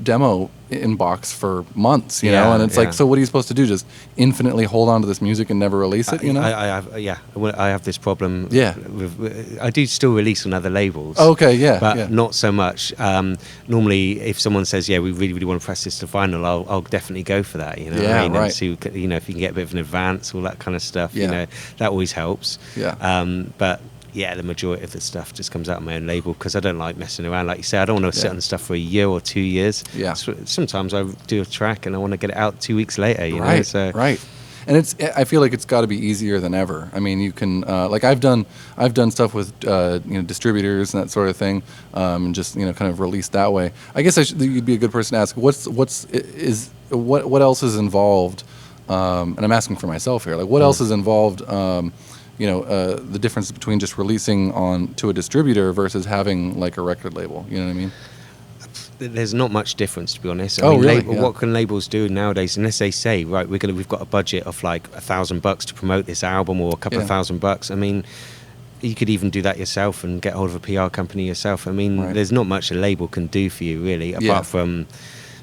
demo inbox for months, you know, and it's like, so what are you supposed to do? Just infinitely hold on to this music and never release it, you know? I have this problem. Yeah. I do still release on other labels. Okay, yeah. But not so much. Normally, if someone says, we really, really want to press this to vinyl, I'll definitely go for that, you know? Yeah, right. And see, if you can get a bit of an advance, all that kind of stuff, you know, that always helps. Yeah. But the majority of the stuff just comes out of my own label, because I don't like messing around. Like you say, I don't want to sit on the stuff for a year or 2 years. Yeah. So sometimes I do a track and I want to get it out 2 weeks later, you know? So. Right. And I feel like it's got to be easier than ever. I mean, you can like I've done stuff with distributors and that sort of thing, and just kind of released that way. I guess you'd be a good person to ask what else is involved, and I'm asking for myself here. Like, what else is involved? The difference between just releasing on to a distributor versus having like a record label. You know what I mean? there's not much difference, to be honest. Really? What can labels do nowadays unless they say, right, we've got a budget of like $1,000 to promote this album, or a couple of $1,000? I mean, you could even do that yourself and get hold of a PR company yourself. I mean, there's not much a label can do for you, really, apart from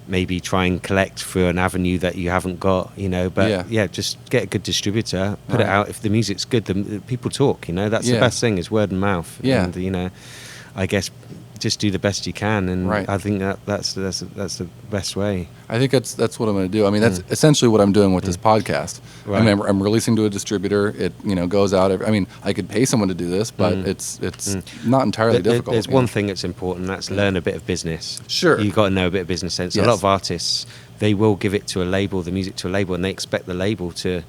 maybe try and collect through an avenue that you haven't got, but just get a good distributor, put it out. If the music's good, the people talk, that's the best thing, is word of mouth. And I guess just do the best you can, and I think that's the best way. I think that's what I'm going to do. I mean, that's essentially what I'm doing with this podcast. Right. I mean, I'm releasing to a distributor. It goes out. I mean, I could pay someone to do this, but it's not entirely difficult. There's one thing that's important. That's learn a bit of business. Sure, you've got to know a bit of business sense. Yes. A lot of artists, they will give it to a label, the music to a label, and they expect the label to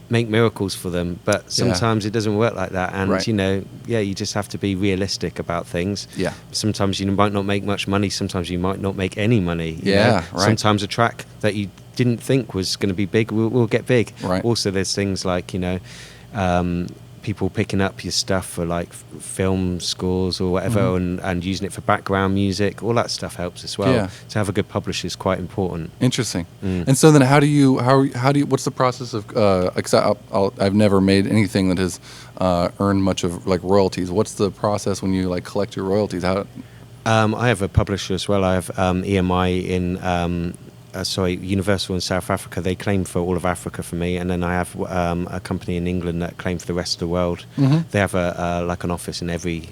make miracles for them, but sometimes it doesn't work like that, and you just have to be realistic about things. Sometimes you might not make much money, sometimes you might not make any money. Sometimes a track that you didn't think was going to be big will get big. Also, there's things like people picking up your stuff for like film scores or whatever, and using it for background music. All that stuff helps as well. To have a good publisher is quite important. Interesting. And so then how do you what's the process of I've never made anything that has earned much of like royalties. What's the process when you like collect your royalties? How I have a publisher as well. I have EMI in Universal in South Africa. They claim for all of Africa for me, and then I have a company in England that claim for the rest of the world. They have like an office in every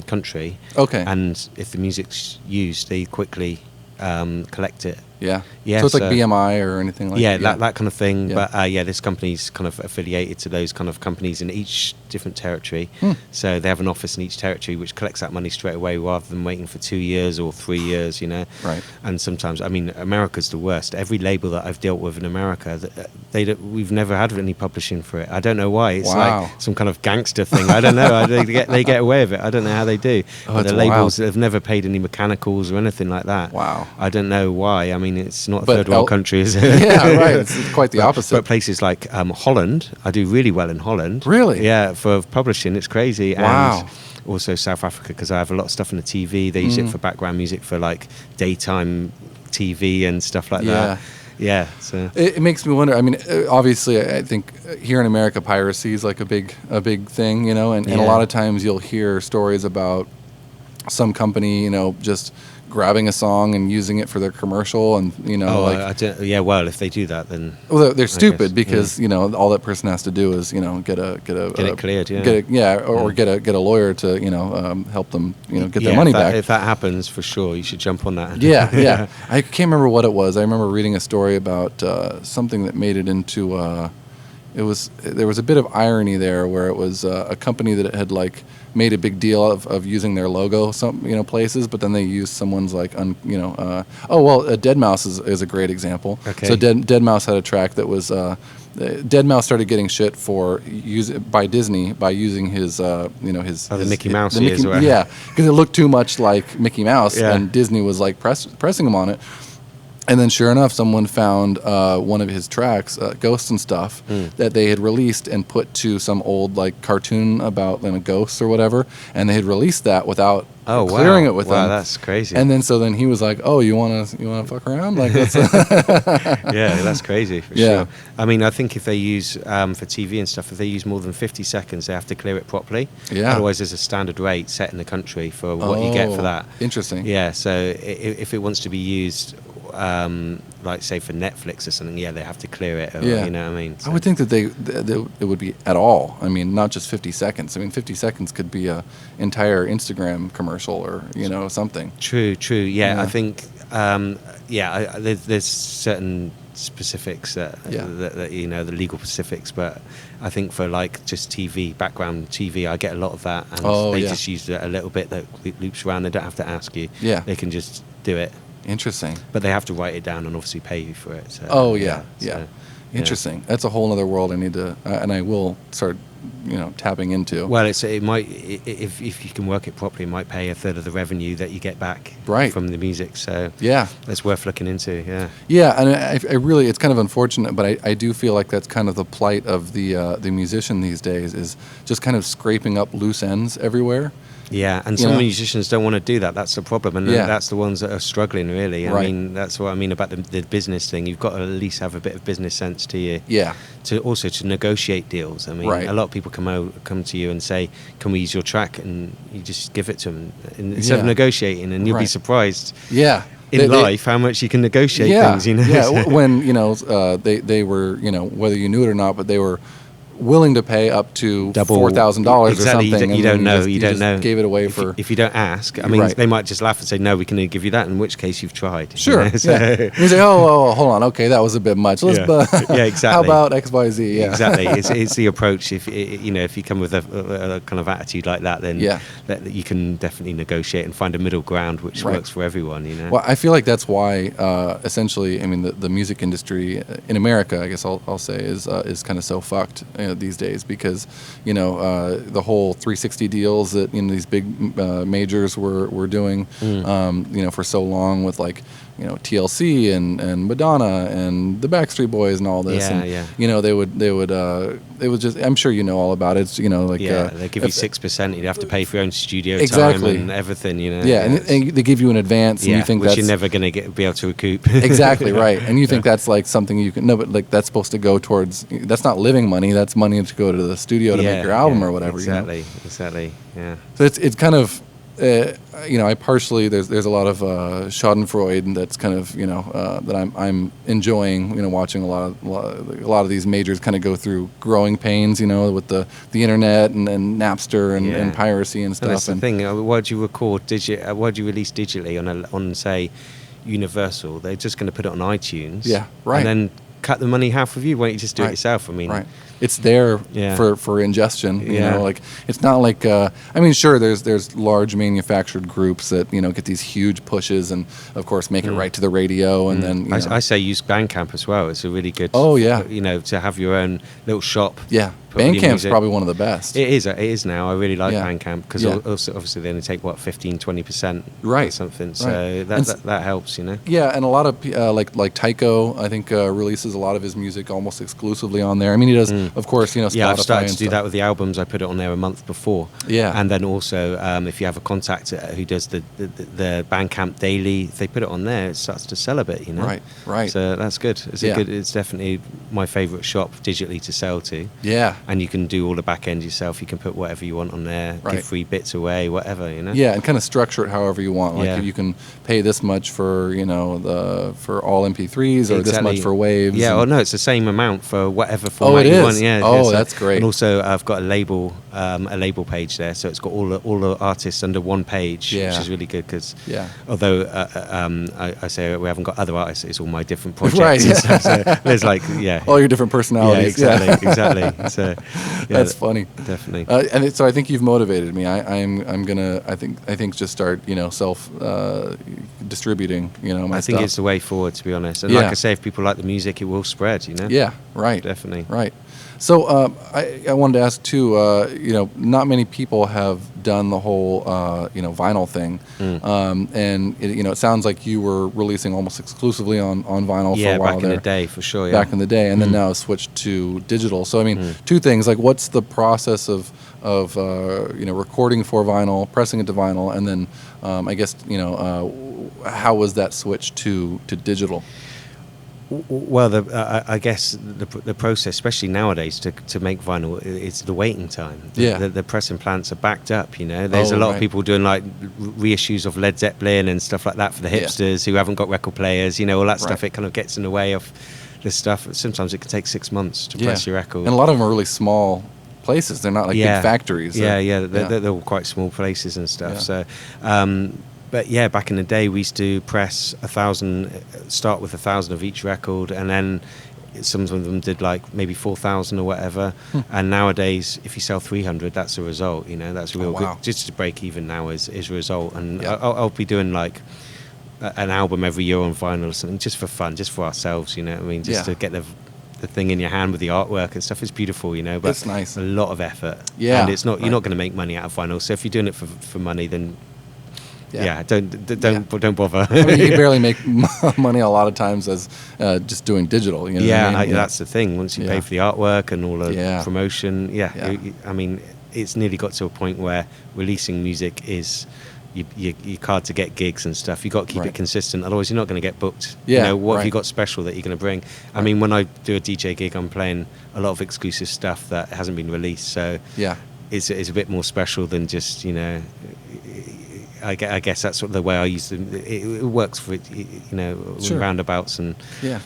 country. Okay. And if the music's used, they quickly collect it. So it's like BMI or anything like that? That kind of thing. But this company's kind of affiliated to those kind of companies in each different territory. So they have an office in each territory which collects that money straight away, rather than waiting for 2 years or 3 years, Right. And sometimes, I mean, America's the worst. Every label that I've dealt with in America, we've never had any publishing for it. I don't know why. It's like some kind of gangster thing. I don't know. They get away with it. I don't know how they do. But the labels have never paid any mechanicals or anything like that. Wow. I don't know why. I mean, it's not a third world country, is it? Yeah, right. It's quite the opposite. But places like Holland, I do really well in Holland. Really? Yeah, for publishing, it's crazy. Wow. And also South Africa, because I have a lot of stuff in the TV. They use it for background music for like daytime TV and stuff like that. Yeah, so it makes me wonder. I mean, obviously, I think here in America, piracy is like a big thing, and a lot of times you'll hear stories about some company, just grabbing a song and using it for their commercial, and well, if they do that, then they're stupid, because all that person has to do is get it cleared, or get a lawyer to help them get their money back. If that happens, for sure, you should jump on that. I can't remember what it was. I remember reading a story about something that made it into there was a bit of irony there, where it was a company that had like made a big deal of using their logo some places, but then they used someone's like Deadmau5 is a great example. Okay. So Deadmau5 had a track that was Deadmau5 started getting shit by Disney by using his the Mickey Mouse because it looked too much like Mickey Mouse, and Disney was like pressing him on it. And then, sure enough, someone found one of his tracks, Ghosts and Stuff, that they had released and put to some old like cartoon about ghosts or whatever, and they had released that without clearing it with them. Wow, that's crazy. And then he was like, "Oh, you wanna fuck around?" Like that's that's crazy for sure. I mean, I think if they use for TV and stuff, if they use more than 50 seconds, they have to clear it properly. Yeah. Otherwise, there's a standard rate set in the country for what you get for that. Interesting. Yeah. So if it wants to be used, like say for Netflix or something, they have to clear it. Or, you know what I mean? So. I would think that it would be at all. I mean, not just 50 seconds. I mean, 50 seconds could be a entire Instagram commercial or something. True. Yeah. I think there's certain specifics that the legal specifics, but I think for like just TV, background TV, I get a lot of that, and they just use a little bit that loops around. They don't have to ask you. Yeah. They can just do it. Interesting. But they have to write it down and obviously pay you for it. So, Interesting. That's a whole other world I need to, and I will start, tapping into. Well, it might, if you can work it properly, it might pay a third of the revenue that you get back from the music. So that's worth looking into. Yeah, and I really, it's kind of unfortunate, but I do feel like that's kind of the plight of the musician these days, is just kind of scraping up loose ends everywhere. Yeah, and some musicians don't want to do that. That's the problem, and that's the ones that are struggling, really. I Right. mean, that's what I mean about the business thing. You've got to at least have a bit of business sense to you. Yeah. To negotiate deals. I mean, a lot of people come to you and say, "Can we use your track?" And you just give it to them instead of negotiating, and you'll be surprised. Yeah. In life, how much you can negotiate things, you know. Yeah, when they were, whether you knew it or not, but they were willing to pay up to $4,000 or something. You don't know. You just don't know. Gave it away if you don't ask. I mean, they might just laugh and say, "No, we can only give you that." In which case, you've tried. Sure. You say, "Oh, hold on. Okay, that was a bit much. Let's exactly. How about X, Y, Z?" Yeah. Exactly. It's the approach. If you come with a kind of attitude like that, then you can definitely negotiate and find a middle ground which works for everyone. You know. Well, I feel like that's why, essentially, I mean, the music industry in America, I guess I'll say, is kind of so fucked these days, because the whole 360 deals that these big majors were doing for so long with TLC and Madonna and the Backstreet Boys and all this, they would just, I'm sure all about it. It's, they give you 6%. You'd have to pay for your own studio time and everything. And they give you an advance, and you think which that's you're never going to be able to recoup. Exactly right, and you think that's like something you can but that's supposed to go towards. That's not living money. That's money to go to the studio to make your album or whatever. Exactly. Yeah. So it's kind of. I partially there's a lot of Schadenfreude that's kind of that I'm enjoying watching a lot of these majors kind of go through growing pains with the internet and Napster and piracy and stuff. And that's the thing. Why do you record why do you release digitally on say Universal? They're just going to put it on iTunes. Yeah, right. And then cut the money half of you. Why don't you just do it yourself? I mean, right. It's there for ingestion. It's not like sure, there's large manufactured groups that get these huge pushes and of course make it right to the radio and then I say use Bandcamp as well. It's a really good to have your own little shop. Yeah. Bandcamp's probably one of the best. It is now. I really like Bandcamp because also obviously they only take 15-20% or something. So that helps, Yeah, and a lot of like Tycho, I think releases a lot of his music almost exclusively on there. I mean, he does, of course, Spotify. Yeah, I've started to do that with the albums. I put it on there a month before. Yeah, and then also if you have a contact who does the Bandcamp daily, if they put it on there, it starts to sell a bit, Right. So that's good. It's definitely my favourite shop digitally to sell to. Yeah. And you can do all the back end yourself. You can put whatever you want on there, give free bits away, whatever, Yeah, and kind of structure it however you want. Like you can pay this much for for all MP3s or this much for waves. Yeah, or no, it's the same amount for whatever format you want. Yeah. That's great. And also I've got a label page there, so it's got all the artists under one page, which is really good because although I say we haven't got other artists, it's all my different projects. Right. So there's all your different personalities. Yeah, exactly. So that's funny. Definitely. And so I think you've motivated me. I'm gonna I think just start self distributing my I think stuff. it's the way forward, to be honest. And like I say, if people like the music, it will spread. Yeah. Right. Definitely. Right. So I wanted to ask too. Not many people have done the whole vinyl thing, and it sounds like you were releasing almost exclusively on vinyl for a while back in the day, for sure. Yeah. Back in the day, and then now switched to digital. So I mean, two things. Like, what's the process of recording for vinyl, pressing it to vinyl, and then I guess how was that switch to digital? Well, I guess the process, especially nowadays, to make vinyl, it's the waiting time. The pressing plants are backed up. There's a lot of people doing like reissues of Led Zeppelin and stuff like that for the hipsters who haven't got record players. All that stuff. It kind of gets in the way of this stuff. Sometimes it can take 6 months to press your record, and a lot of them are really small places. They're not like big factories. They're all quite small places and stuff. So. But back in the day, we used to press 1,000, start with 1,000 of each record, and then some of them did like maybe 4,000 or whatever. And nowadays, if you sell 300, that's a result. That's a real good. Just to break even now is a result. And I'll be doing like an album every year on vinyl or something, just for fun, just for ourselves. Just to get the thing in your hand with the artwork and stuff is beautiful. But it's nice. A lot of effort. Yeah, and it's not you're not going to make money out of vinyl. So if you're doing it for money, then don't bother. I mean, you barely make money a lot of times as just doing digital. That's the thing. Once you pay for the artwork and all the promotion, it's nearly got to a point where releasing music is you're hard to get gigs and stuff. You got to keep it consistent, otherwise you're not going to get booked. What have you got special that you're going to bring? I mean, when I do a DJ gig, I'm playing a lot of exclusive stuff that hasn't been released, so it's a bit more special than just I guess that's sort of the way I use them. It works for it, roundabouts, and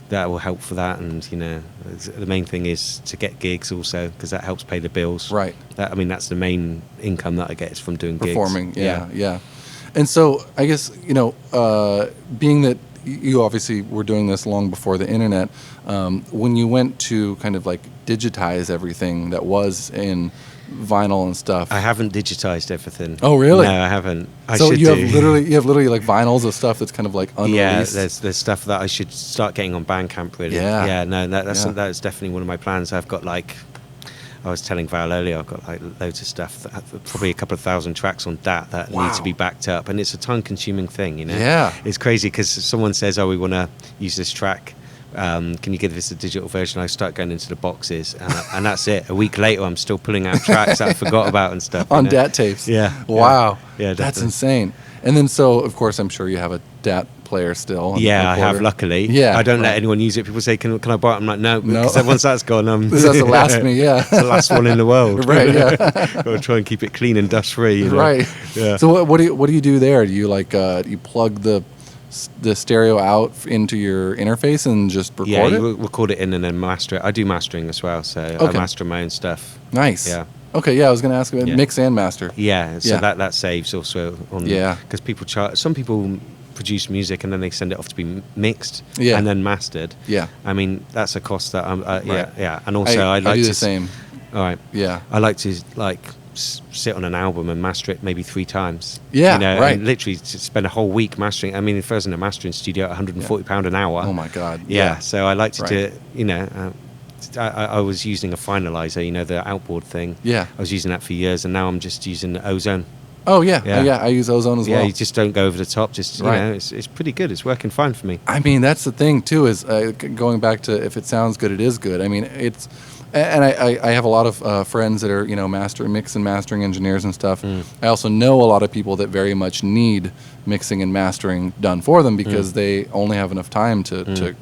that will help for that. And the main thing is to get gigs also, because that helps pay the bills. Right. That's the main income that I get is from doing performing. Yeah. And so I guess being that you obviously were doing this long before the internet, when you went to kind of like digitize everything that was in vinyl and stuff. I haven't digitized everything. Oh, really? No, I haven't. So you have literally like vinyls of stuff that's kind of like unreleased. Yeah, there's stuff that I should start getting on Bandcamp, really. Yeah. No, that's definitely one of my plans. I've got like, I was telling Val earlier, I've got like loads of stuff, probably a couple of thousand tracks on DAT that need to be backed up, and it's a time-consuming thing, Yeah. It's crazy because someone says, "Oh, we want to use this track. Can you give us a digital version?" I start going into the boxes, and that's it. A week later, I'm still pulling out tracks that I forgot about and stuff. On DAT tapes? Yeah. Wow. Yeah, that's insane. And then, so, of course, I'm sure you have a DAT player still. Yeah, I have, luckily. Yeah. I don't let anyone use it. People say, can I borrow it? I'm like, no, because once that's gone, this has to last me, it's the last one in the world. Right, yeah. Got to try and keep it clean and dust-free. Right. Yeah. So what do you do there? Do you you plug the stereo out into your interface and just record it? Yeah, you record it in and then master it. I do mastering as well, so I master my own stuff. Nice. Yeah. Okay, I was going to ask about mix and master. Yeah, so that saves also on... Yeah. Because some people produce music and then they send it off to be mixed and then mastered. Yeah. I mean, that's a cost that right. Yeah. And also I like do to... the same. All right. Yeah. I like to sit on an album and master it maybe 3 times. Yeah, right. And literally to spend a whole week mastering. I mean, if I was in a mastering studio at £140 an hour. Oh my God. Yeah. So I like to do, I was using a finalizer, the outboard thing. Yeah. I was using that for years, and now I'm just using Ozone. Oh yeah. I use Ozone as well. Yeah, you just don't go over the top. Just it's pretty good. It's working fine for me. I mean, that's the thing too. Is going back to if it sounds good, it is good. I mean, it's. And I have a lot of friends that are mix and mastering engineers and stuff. I also know a lot of people that very much need mixing and mastering done for them because they only have enough time to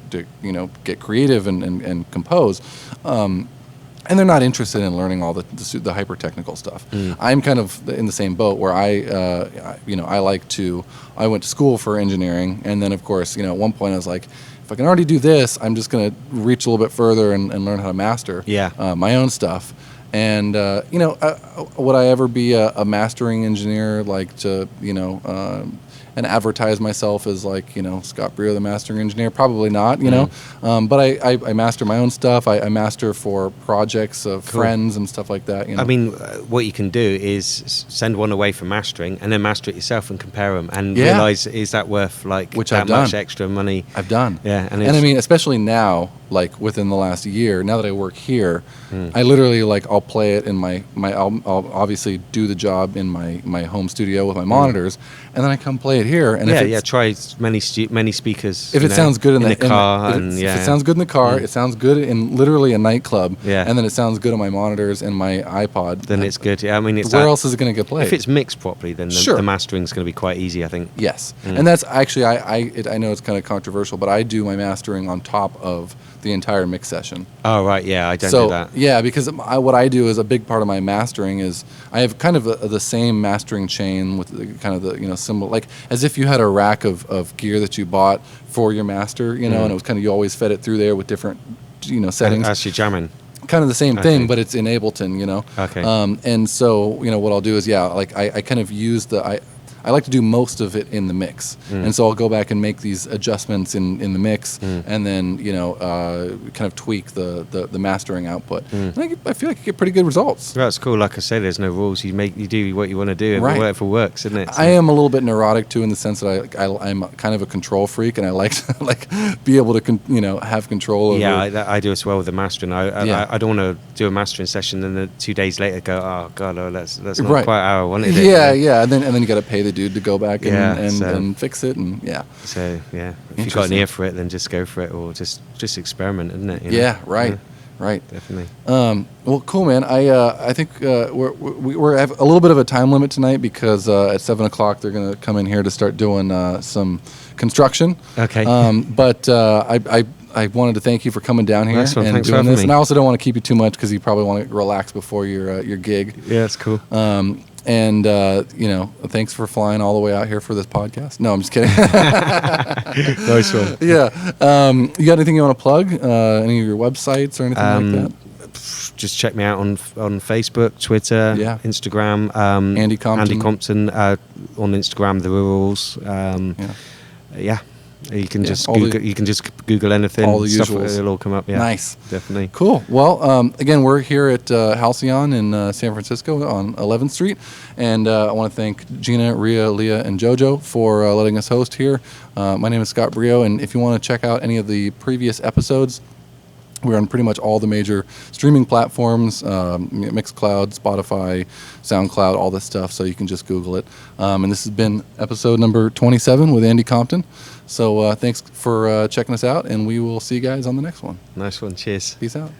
get creative and compose. And they're not interested in learning all the hyper technical stuff. I'm kind of in the same boat where I went to school for engineering, and then of course at one point I was like, if I can already do this, I'm just going to reach a little bit further and learn how to master my own stuff. And would I ever be a mastering engineer, like to and advertise myself as Scott Brio, the mastering engineer? Probably not, but I master my own stuff. I master for projects of friends and stuff like that. I mean, what you can do is send one away for mastering and then master it yourself and compare them and realize, is that worth much extra money? I've done. Yeah. And I mean, especially now, within the last year, now that I work here, I literally I'll play it in I'll obviously do the job in my home studio with my monitors, and then I come play it here. And try many speakers. If it sounds good in the car, if it sounds good in the car, it sounds good in literally a nightclub, and then it sounds good on my monitors and my iPod. Then it's good. Yeah, I mean, where else is it going to get played? If it's mixed properly, then the mastering is going to be quite easy, I think. Yes, and that's actually I know it's kind of controversial, but I do my mastering on top of the entire mix session. Oh right, yeah, I don't do that. Yeah, because what I do is a big part of my mastering is I have kind of the same mastering chain with kind of the symbol, like as if you had a rack of gear that you bought for your master, and it was kind of, you always fed it through there with different settings. As you're jamming. Kind of the same thing, but it's in Ableton, Okay. And so what I'll do is I kind of use I like to do most of it in the mix, and so I'll go back and make these adjustments in the mix, and then kind of tweak the mastering output. And I feel like I get pretty good results. That's cool. Like I say, there's no rules. You do what you want to do, and whatever works, isn't it? So. I am a little bit neurotic too, in the sense that I'm kind of a control freak, and I like to be able to have control over. Yeah, I do as well with the mastering. I don't want to do a mastering session and then 2 days later go, oh god, that's not quite how I wanted it. Yeah, and then you got to pay the dude to go back and fix it, and So if you've got an ear for it, then just go for it, or just experiment, isn't it? Yeah, right. Right. Definitely. Well, cool, man. I think we're have a little bit of a time limit tonight because at 7:00 they're gonna come in here to start doing some construction. Okay. But I wanted to thank you for coming down here Nice one. and Thanks for doing having this. me. And I also don't want to keep you too much because you probably want to relax before your gig. Yeah, that's cool. And thanks for flying all the way out here for this podcast. No, I'm just kidding. Nice one. Yeah. You got anything you want to plug? Any of your websites or anything like that? Just check me out on Facebook, Twitter, Instagram. Andy Compton. Andy Compton on Instagram. The rules. Yeah. You can just Google anything. All the stuff, usuals. It'll all come up. Yeah. Nice. Definitely. Cool. Well, again, we're here at Halcyon in San Francisco on 11th Street. And I want to thank Gina, Rhea, Leah, and JoJo for letting us host here. My name is Scott Brio. And if you want to check out any of the previous episodes, we're on pretty much all the major streaming platforms, Mixcloud, Spotify, SoundCloud, all this stuff. So you can just Google it. And this has been episode number 27 with Andy Compton. So thanks for checking us out, and we will see you guys on the next one. Nice one. Cheers. Peace out.